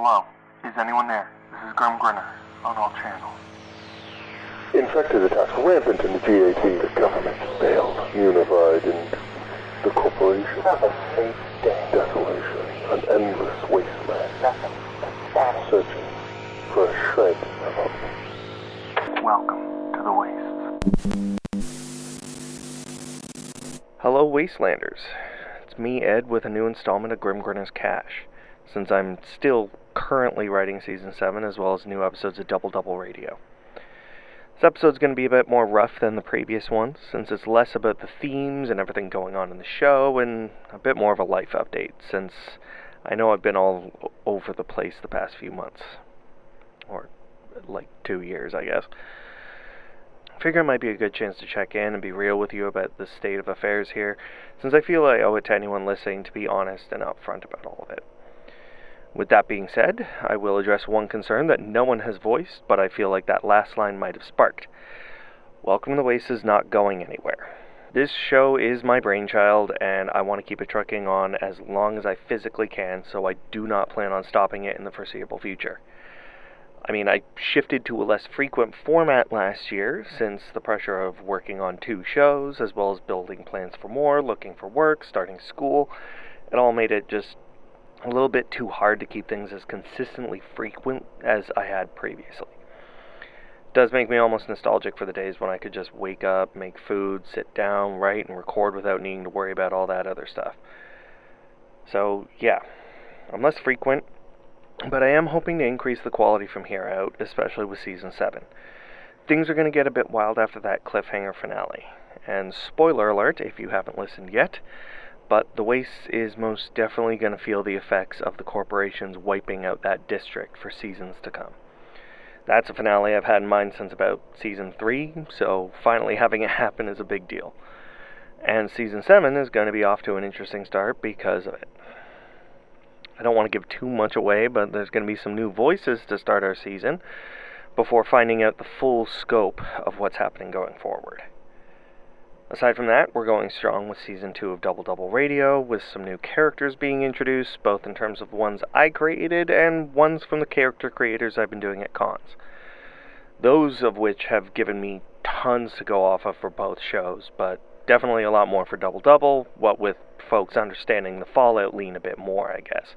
Hello? Is anyone there? This is Grimm Grinner, on all channels. Infected attacks rampant in the GAT. The government failed. Unified in the corporation. Have a safe day. Desolation. An endless wasteland. Nothing but static. Searching for a shred of hope. Welcome to the Wastes. Hello, Wastelanders. It's me, Ed, with a new installment of Grimm Grinner's Cache, since I'm still currently writing Season 7, as well as new episodes of Double Double Radio. This episode's going to be a bit more rough than the previous ones, since it's less about the themes and everything going on in the show, and a bit more of a life update, since I know I've been all over the place the past few months. Or, 2 years, I guess. I figure it might be a good chance to check in and be real with you about the state of affairs here, since I feel I owe it to anyone listening to be honest and upfront about all of it. With that being said, I will address one concern that no one has voiced, but I feel like that last line might have sparked. Welcome to the Waste is not going anywhere. This show is my brainchild, and I want to keep it trucking on as long as I physically can, so I do not plan on stopping it in the foreseeable future. I shifted to a less frequent format last year, since the pressure of working on 2 shows, as well as building plans for more, looking for work, starting school, it all made it just a little bit too hard to keep things as consistently frequent as I had previously. It does make me almost nostalgic for the days when I could just wake up, make food, sit down, write, and record without needing to worry about all that other stuff. So, yeah, I'm less frequent, but I am hoping to increase the quality from here out, especially with Season 7. Things are going to get a bit wild after that cliffhanger finale. And spoiler alert, if you haven't listened yet, but the Waste is most definitely going to feel the effects of the corporations wiping out that district for seasons to come. That's a finale I've had in mind since about Season 3, so finally having it happen is a big deal. And Season 7 is going to be off to an interesting start because of it. I don't want to give too much away, but there's going to be some new voices to start our season before finding out the full scope of what's happening going forward. Aside from that, we're going strong with Season 2 of Double Double Radio, with some new characters being introduced, both in terms of ones I created and ones from the character creators I've been doing at cons. Those of which have given me tons to go off of for both shows, but definitely a lot more for Double Double, what with folks understanding the Fallout lean a bit more, I guess.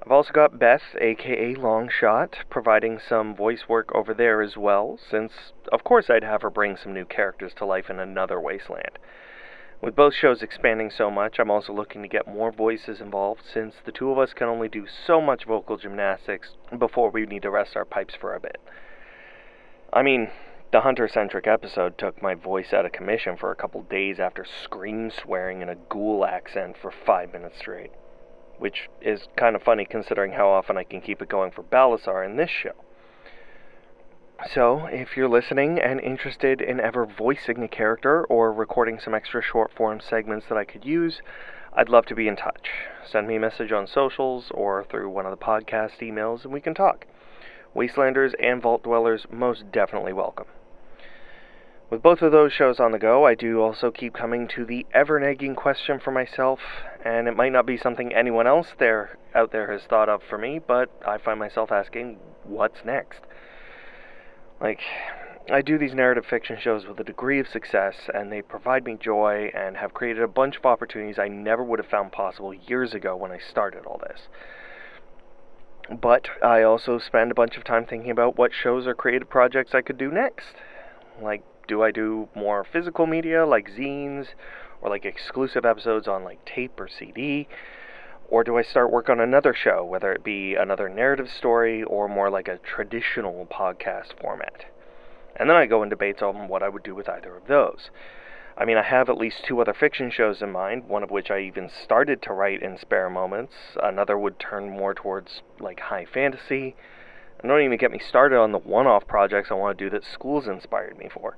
I've also got Beth, aka Longshot, providing some voice work over there as well, since of course I'd have her bring some new characters to life in another Wasteland. With both shows expanding so much, I'm also looking to get more voices involved, since the 2 of us can only do so much vocal gymnastics before we need to rest our pipes for a bit. The Hunter-centric episode took my voice out of commission for a couple days after scream-swearing in a ghoul accent for 5 minutes straight. Which is kind of funny considering how often I can keep it going for Balasar in this show. So, if you're listening and interested in ever voicing a character or recording some extra short-form segments that I could use, I'd love to be in touch. Send me a message on socials or through one of the podcast emails and we can talk. Wastelanders and Vault Dwellers most definitely welcome. With both of those shows on the go, I do also keep coming to the ever-nagging question for myself, and it might not be something anyone else out there has thought of for me, but I find myself asking, what's next? I do these narrative fiction shows with a degree of success, and they provide me joy and have created a bunch of opportunities I never would have found possible years ago when I started all this. But I also spend a bunch of time thinking about what shows or creative projects I could do next. Do I do more physical media, like zines, or exclusive episodes on tape or CD? Or do I start work on another show, whether it be another narrative story or more like a traditional podcast format? And then I go in debates on what I would do with either of those. I have at least 2 other fiction shows in mind, one of which I even started to write in spare moments. Another would turn more towards high fantasy. And don't even get me started on the one-off projects I want to do that school's inspired me for.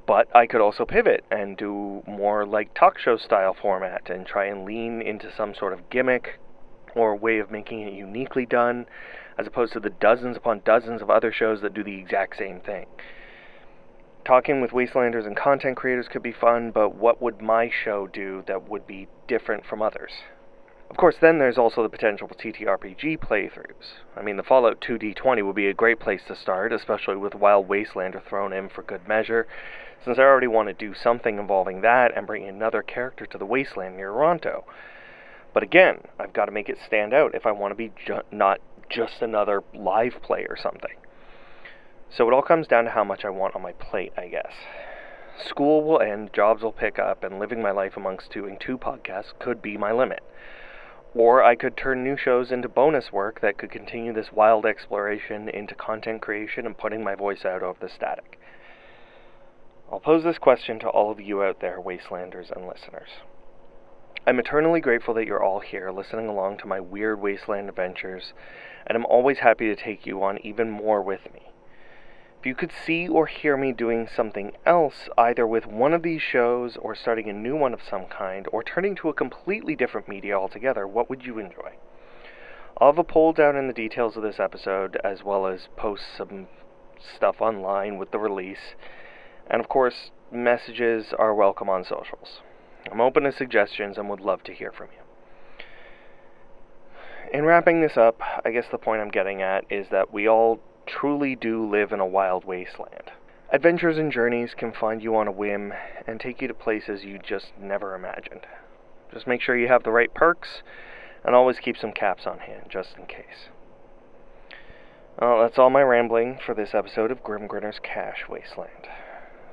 But I could also pivot and do more talk show style format and try and lean into some sort of gimmick or way of making it uniquely done, as opposed to the dozens upon dozens of other shows that do the exact same thing. Talking with Wastelanders and content creators could be fun, but what would my show do that would be different from others? Of course, then there's also the potential for TTRPG playthroughs. I mean, the Fallout 2 D20 would be a great place to start, especially with Wild Wastelander thrown in for good measure, since I already want to do something involving that and bring another character to the Wasteland near Ronto. But again, I've got to make it stand out if I want to be not just another live play or something. So it all comes down to how much I want on my plate, I guess. School will end, jobs will pick up, and living my life amongst doing 2 podcasts could be my limit. Or I could turn new shows into bonus work that could continue this wild exploration into content creation and putting my voice out over the static. I'll pose this question to all of you out there, Wastelanders and listeners. I'm eternally grateful that you're all here listening along to my weird Wasteland adventures, and I'm always happy to take you on even more with me. If you could see or hear me doing something else, either with one of these shows, or starting a new one of some kind, or turning to a completely different media altogether, what would you enjoy? I'll have a poll down in the details of this episode, as well as post some stuff online with the release. And of course, messages are welcome on socials. I'm open to suggestions and would love to hear from you. In wrapping this up, I guess the point I'm getting at is that we all truly do live in a wild wasteland. Adventures and journeys can find you on a whim and take you to places you just never imagined. Just make sure you have the right perks and always keep some caps on hand, just in case. Well, that's all my rambling for this episode of Grimm Grinner's Cache Wasteland.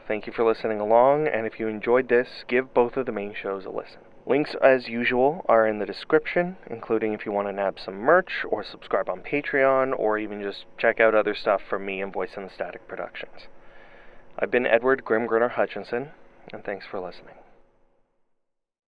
Thank you for listening along, and if you enjoyed this, give both of the main shows a listen. Links, as usual, are in the description, including if you want to nab some merch, or subscribe on Patreon, or even just check out other stuff from me and Voice in the Static Productions. I've been Edward Grimm Grinner Hutchinson, and thanks for listening.